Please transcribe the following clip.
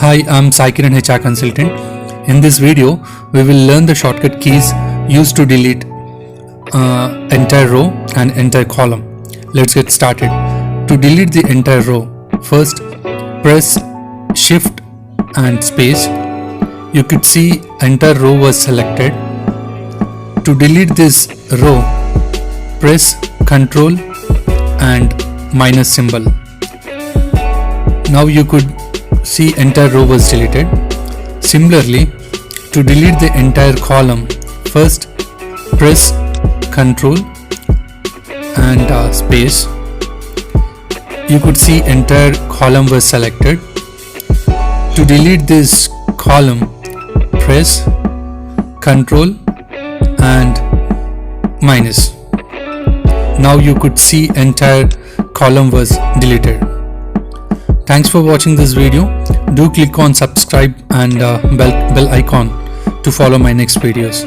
Hi, I'm Sai Kiran HR Consultant. In this video, we will learn the shortcut keys used to delete entire row and entire column. Let's get started. To delete the entire row, first press Shift and space. You could see entire row was selected. To delete this row, press Ctrl and minus symbol. Now you could see entire row was deleted. Similarly, to delete the entire column, first press Ctrl and space. You could see entire column was selected. To delete this column, press Ctrl and minus. Now you could see entire column was deleted. Thanks for watching this video. Do click on subscribe and bell icon to follow my next videos.